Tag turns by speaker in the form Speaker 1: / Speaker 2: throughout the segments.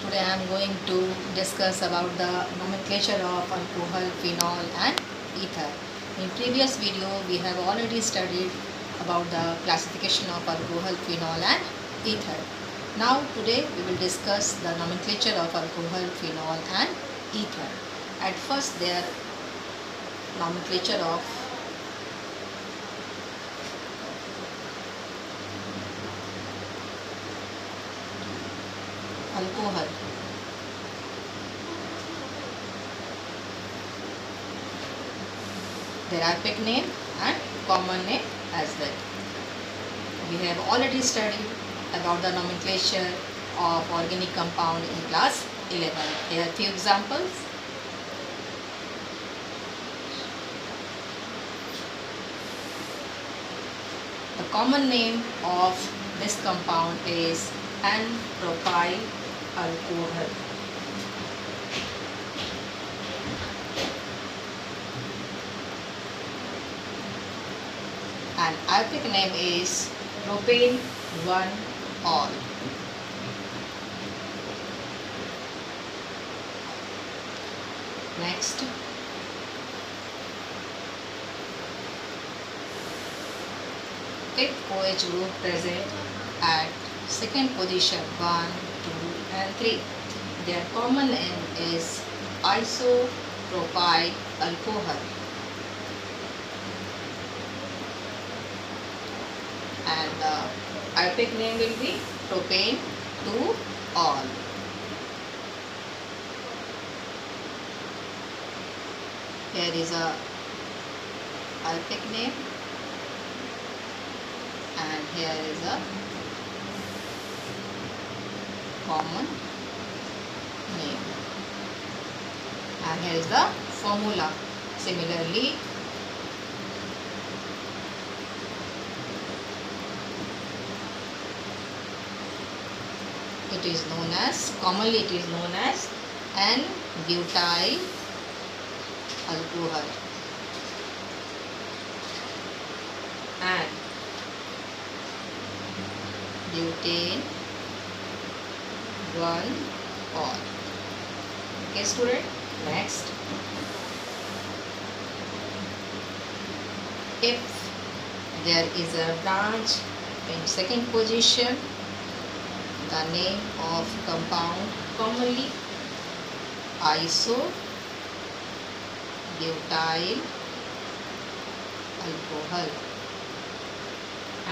Speaker 1: Today I am going to discuss about the nomenclature of alcohol, phenol and ether. In previous video we have already studied about the classification of alcohol, phenol and ether. Now today we will discuss the nomenclature of alcohol, phenol and ether. At first their nomenclature of alcohol. Their epic name and common name as well. We have already studied about the nomenclature of organic compound in class 11. Here are few examples. The common name of this compound is N-propyl alcohol. And epic name is propane 1-ol. Next, if OH group present at second position 1, 2 and 3. Their common name is isopropyl alcohol. And the epic name will be propane 2-ol. Here is a epic name and here is a common name, and here is the formula. Similarly, it is known as, commonly it is known as N-butyl alcohol and butane 1-ol. Okay student, next, if there is a branch in second position, the name of compound commonly isobutyl alcohol,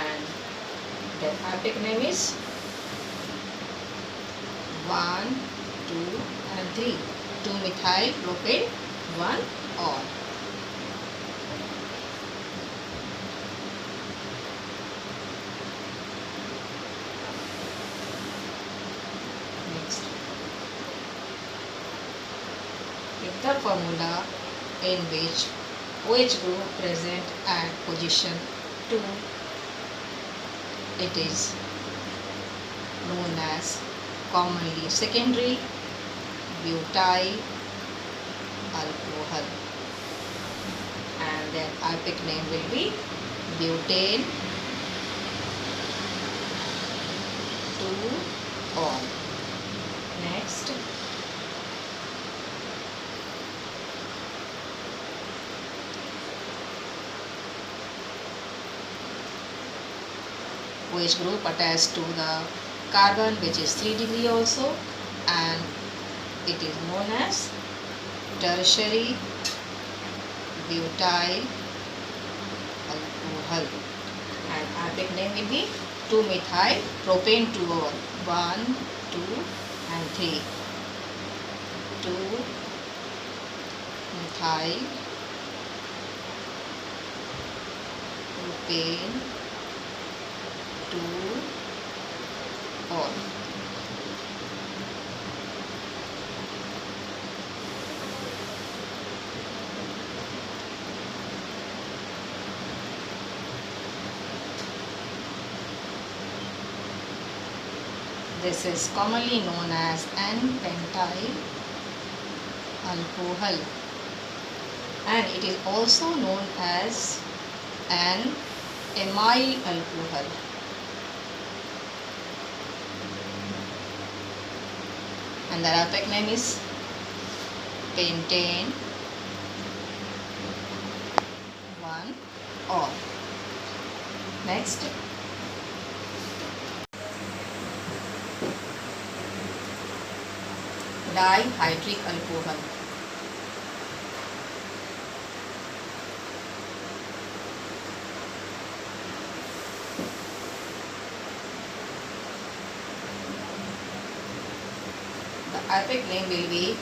Speaker 1: and the epic name is 1, 2 and 3, 2-methyl propane 1-ol. Next, if the formula in which OH group present at position 2, it is known as commonly secondary butyl alcohol, and then epic name will be butane 2-ol. Next, OH group attached to the carbon which is 3 degree also, and it is known as tertiary butyl alcohol, and epic name will be 2-methyl propane 2-ol, 1, 2 and 3, 2-methyl propane 2-ol. This is commonly known as N-pentyl alcohol, and it is also known as N-amyl alcohol. and the Arabic name is pentane 1-ol. Next, dihydric alcohol. The Arabic name will be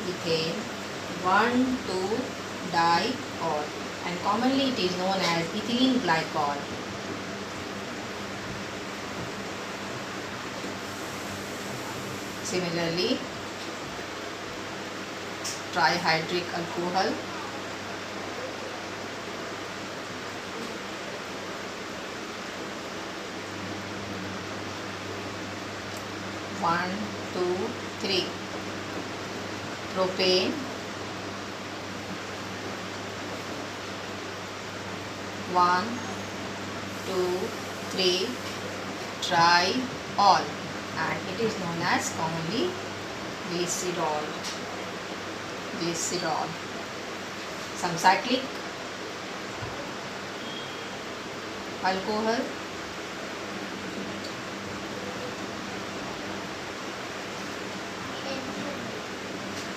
Speaker 1: ethane 1,2-diol, and commonly it is known as ethylene glycol. Similarly, trihydric alcohol, one, two, three. Propane, 1, 2, 3. Triol, and it is known as commonly glycerol. Some cyclic alcohol,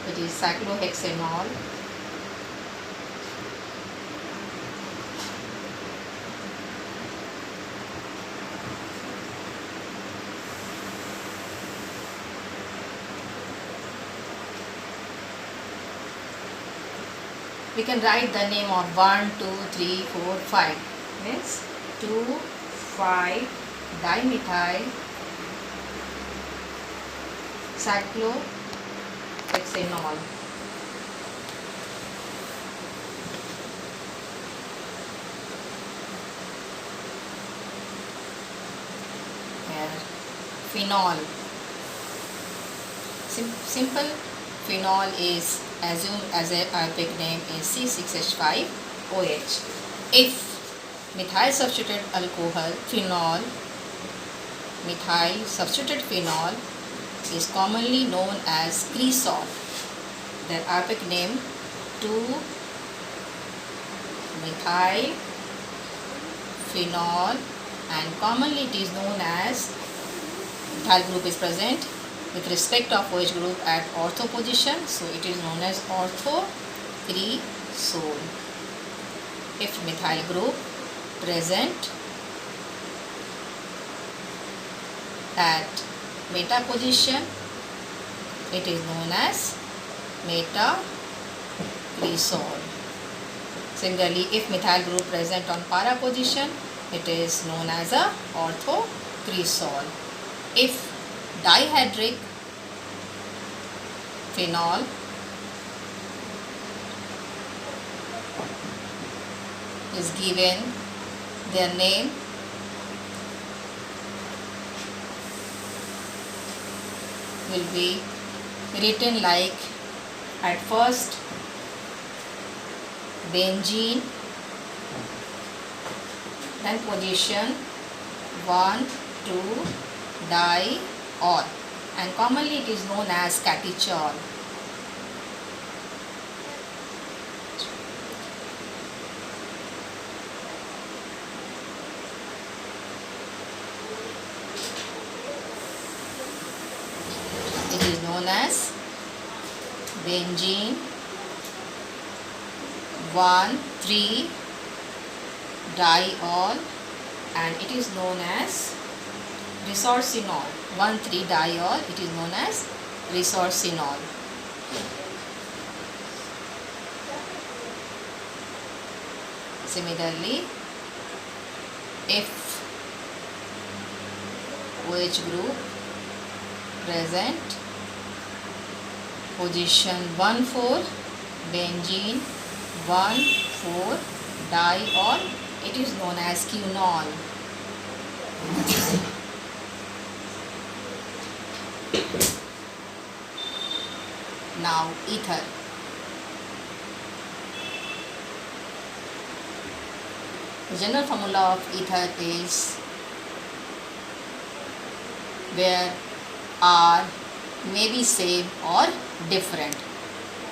Speaker 1: it is cyclohexanol, we can write the name of 1, 2, 3, 4, 5. Means 2,5-dimethyl cyclohexanol. Here, phenol. Simple phenol is assumed as a Arabic name is C6H5OH. If methyl substituted alcohol, phenol, methyl substituted phenol is commonly known as cresol. Their Arabic name 2-methyl phenol, and commonly it is known as methyl group is present with respect of OH group at ortho position, so it is known as ortho-cresol. If methyl group present at meta position, it is known as meta-cresol. Similarly, if methyl group present on para position, it is known as a ortho-cresol. If dihydric phenol is given, their name will be written like at first benzene, then position 1, 2, diol, and commonly it is known as catechol. It is known as benzene 1,3-diol, and it is known as resorcinol. 1,3-diol, it is known as resorcinol. Similarly, if OH group present position 1,4, benzene 1,4-diol, it is known as quinol. Now ether. The general formula of ether is where are maybe same or different.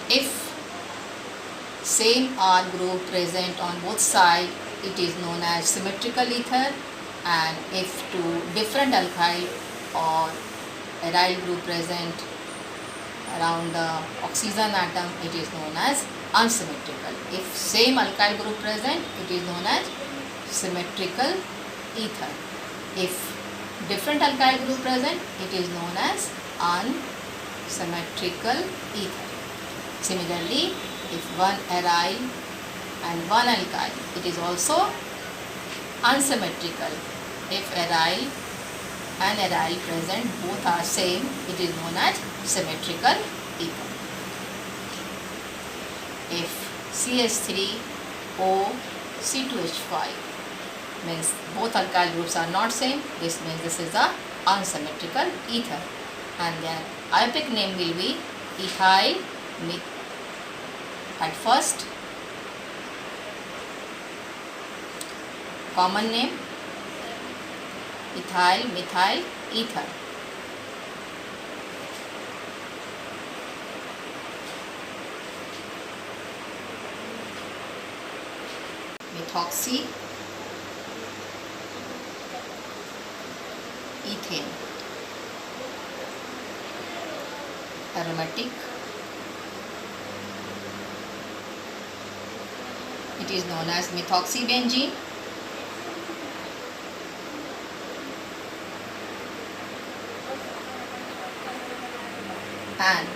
Speaker 1: If same R group present on both sides, it is known as symmetrical ether, and if two different alkyl or aryl group present around the oxygen atom, it is known as unsymmetrical. If same alkyl group present, it is known as symmetrical ether. If different alkyl group present, it is known as unsymmetrical ether. Similarly, if one aryl and one alkyl, it is also unsymmetrical. If aryl and aryl present both are same, it is known as symmetrical ether. If CH3O C2H5 means both alkyl groups are not same, this means this is a unsymmetrical ether, and their ionic name will be ethyl at first, common name ethyl methyl ether. Methoxy ethane. Aromatic, it is known as methoxybenzene. And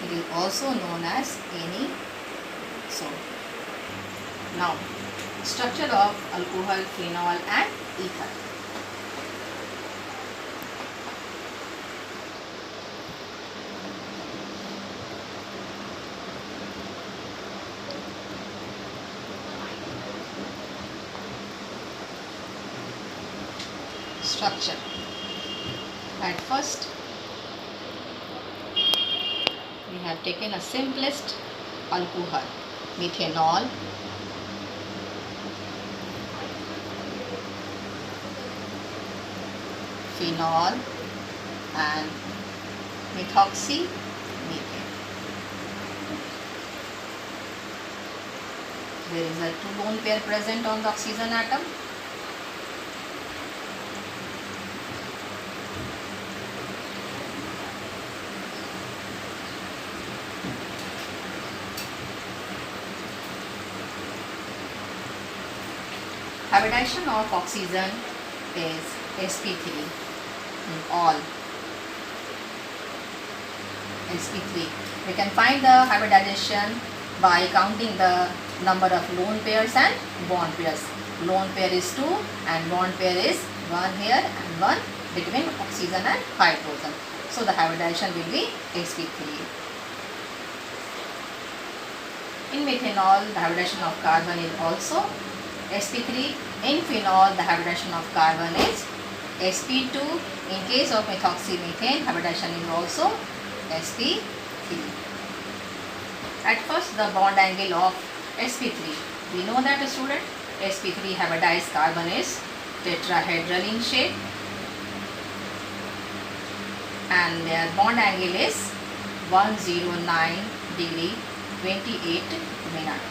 Speaker 1: it is also known as anisole. Now, structure of alcohol, phenol and ether. Structure. At first, we have taken a simplest alcohol, methanol, phenol and methoxymethane. There is a 2 lone pair present on the oxygen atom. Hybridization of oxygen is sp3 in all. sp3. We can find the hybridization by counting the number of lone pairs and bond pairs. Lone pair is 2 and bond pair is 1 here and 1 between oxygen and hydrogen. So the hybridization will be sp3. In methanol, the hybridization of carbon is also sp3. In phenol, the hybridization of carbon is sp2. In case of methoxymethane, hybridization is also sp3. At first, the bond angle of sp3. We know that, student, sp3 hybridized carbon is tetrahedral in shape and their bond angle is 109 degree 28 minutes.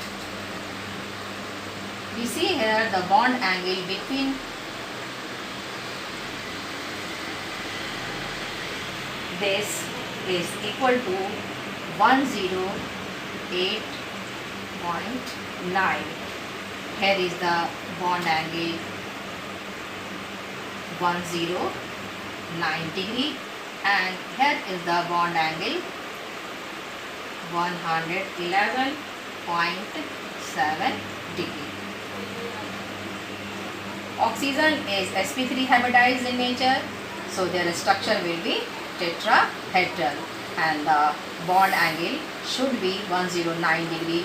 Speaker 1: We see here the bond angle between this is equal to 108.9. Here is the bond angle 109 degree and here is the bond angle 111.7 degree. Oxygen is sp3 hybridized in nature, so their structure will be tetrahedral and the bond angle should be 109 degree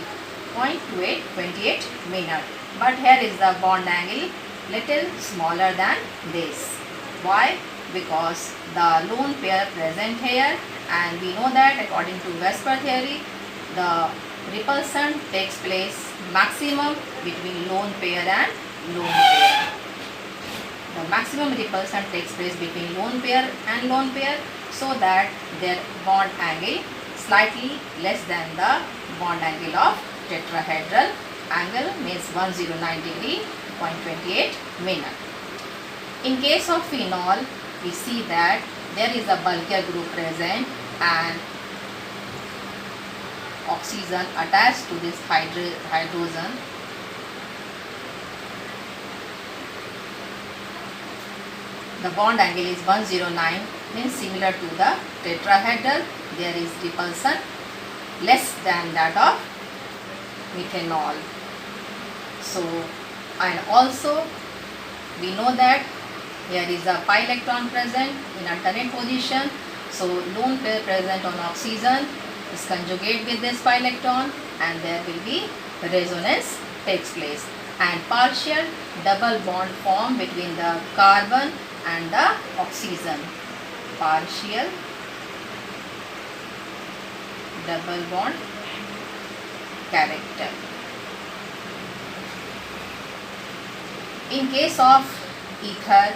Speaker 1: 28 minutes. But here is the bond angle little smaller than this. Why? Because the lone pair present here, and we know that according to Vesper theory, the repulsion takes place maximum between lone pair and lone pair. the maximum repulsion takes place between lone pair and lone pair, so that their bond angle slightly less than the bond angle of tetrahedral. Angle means 109 degree, 0.28 minute. In case of phenol, we see that there is a bulkier group present and oxygen attached to this hydrogen. The bond angle is 109, means similar to the tetrahedral. There is repulsion less than that of methanol. So, and also we know that here is a pi electron present in alternate position. So, lone pair present on oxygen is conjugate with this pi electron and there will be resonance takes place, and partial double bond form between the carbon and the oxygen. Partial double bond character. In case of ether,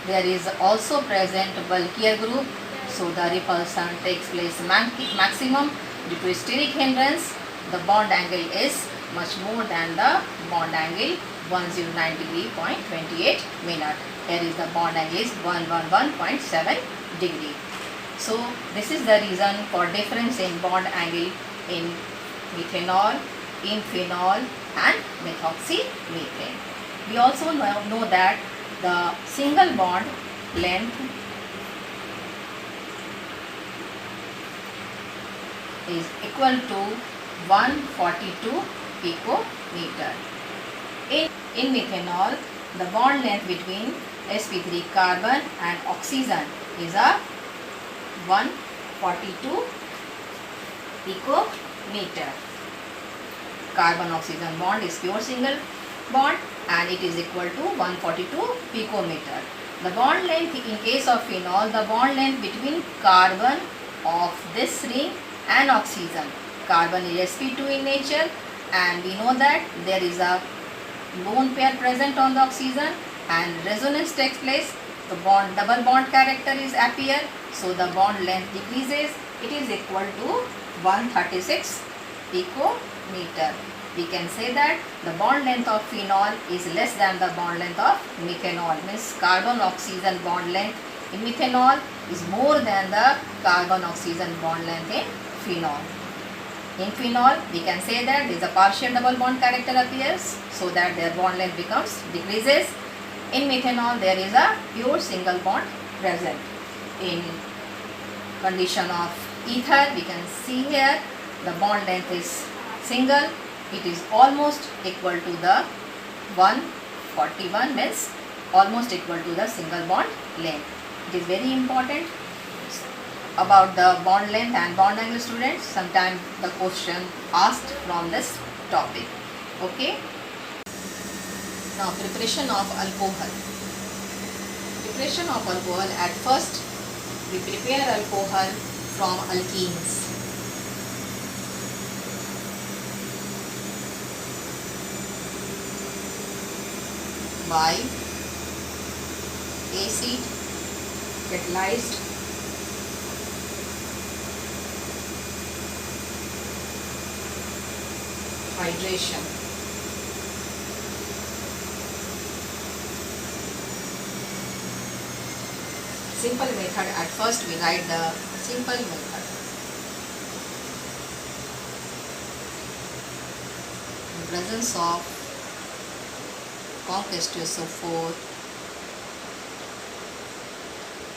Speaker 1: there is also present bulkier group, so the repulsion takes place maximum due to steric hindrance. The bond angle is much more than the bond angle 109 degree, 0.28 minute. Here is the bond angle is 111.7 degree. So this is the reason for difference in bond angle in methanol, in phenol and methoxymethane. We also know that the single bond length is equal to 142 picometer. In methanol, the bond length between sp3 carbon and oxygen is a 142 picometer. Carbon oxygen bond is pure single bond and it is equal to 142 picometer. The bond length in case of phenol, the bond length between carbon of this ring and oxygen. Carbon is sp2 in nature and we know that there is a lone pair present on the oxygen and resonance takes place. The bond double bond character is appear, so the bond length decreases. It is equal to 136 picometer. We can say that the bond length of phenol is less than the bond length of methanol, means carbon oxygen bond length in methanol is more than the carbon oxygen bond length in phenol. In phenol, we can say that there is a partial double bond character appears, so that their bond length becomes decreases. In methanol, there is a pure single bond present. In condition of ether, we can see here the bond length is single. It is almost equal to the 141, means almost equal to the single bond length. It is very important about the bond length and bond angle, students. Sometimes the question asked from this topic. Okay. Now preparation of alcohol. Preparation of alcohol, at first we prepare alcohol from alkenes. By acid catalyzed hydration. Simple method. At first we write the simple method. In presence of conc H2SO4,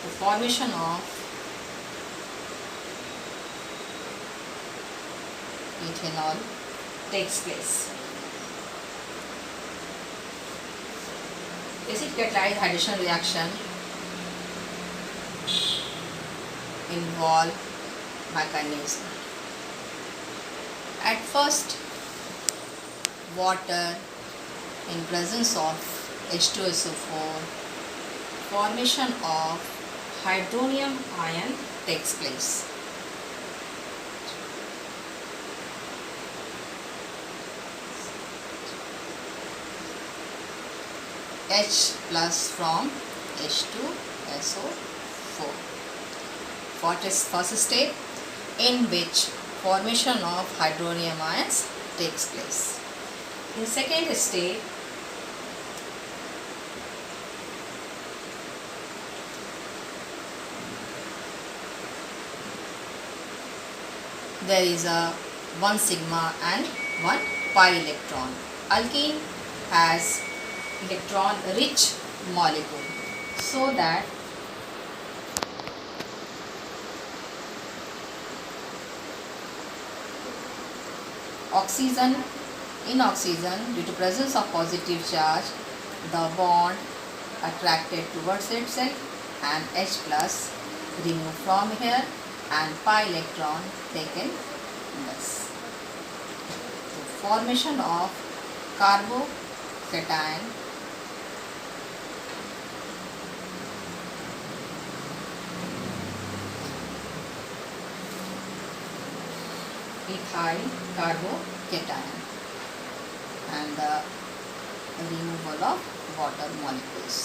Speaker 1: the formation of ethanol takes place. Acid catalyzed hydration reaction involve mechanism. At first, water in presence of H2SO4, formation of hydronium ion takes place. H plus from H2SO4. What is first step in which formation of hydronium ions takes place. In second step, there is a 1 sigma and 1 pi electron. Alkene has electron rich molecule, so that in oxygen, due to presence of positive charge, the bond attracted towards itself and H plus removed from here and pi electron taken thus. So formation of carbocation ethyl carbocation and the removal of water molecules.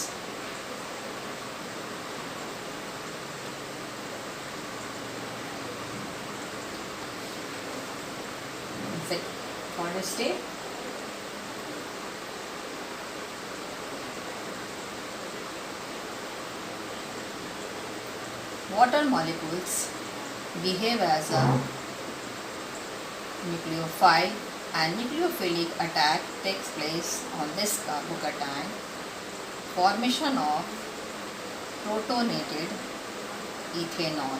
Speaker 1: Third step, water molecules behave as a nucleophile and nucleophilic attack takes place on this carbocation. Formation of protonated ethanol.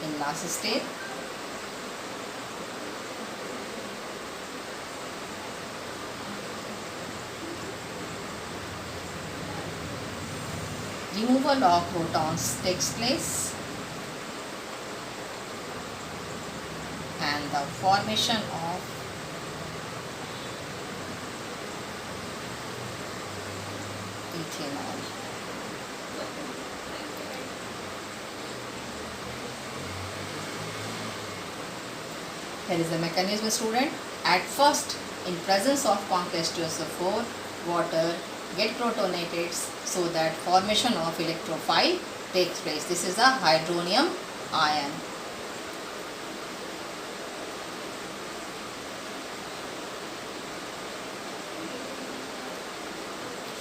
Speaker 1: In last step, removal of protons takes place and the formation of ethanol. Here is the mechanism, student. At first, in presence of complex H2SO4, water get protonated so that formation of electrophile takes place. This is a hydronium ion.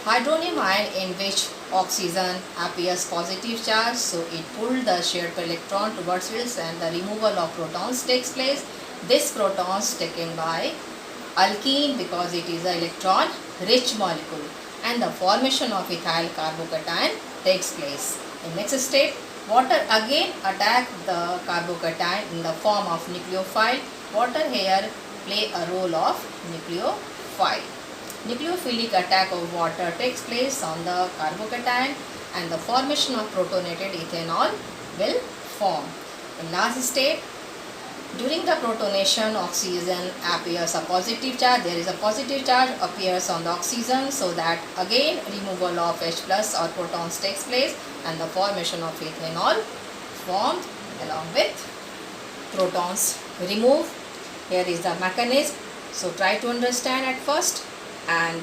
Speaker 1: Hydronium ion in which oxygen appears positive charge, so it pulled the shared electron towards it and the removal of protons takes place. This protons taken by alkene because it is an electron rich molecule and the formation of ethyl carbocation takes place. In next step, water again attack the carbocation in the form of nucleophile. Water here play a role of nucleophile. Nucleophilic attack of water takes place on the carbocation and the formation of protonated ethanol will form. In last step, during the protonation, oxygen appears a positive charge. There is a positive charge appears on the oxygen, so that again removal of H plus or protons takes place and the formation of ethanol formed along with protons removed. Here is the mechanism. So try to understand at first and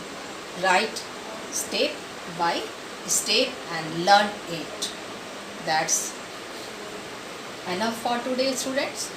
Speaker 1: write step by step and learn it. That's enough for today, students.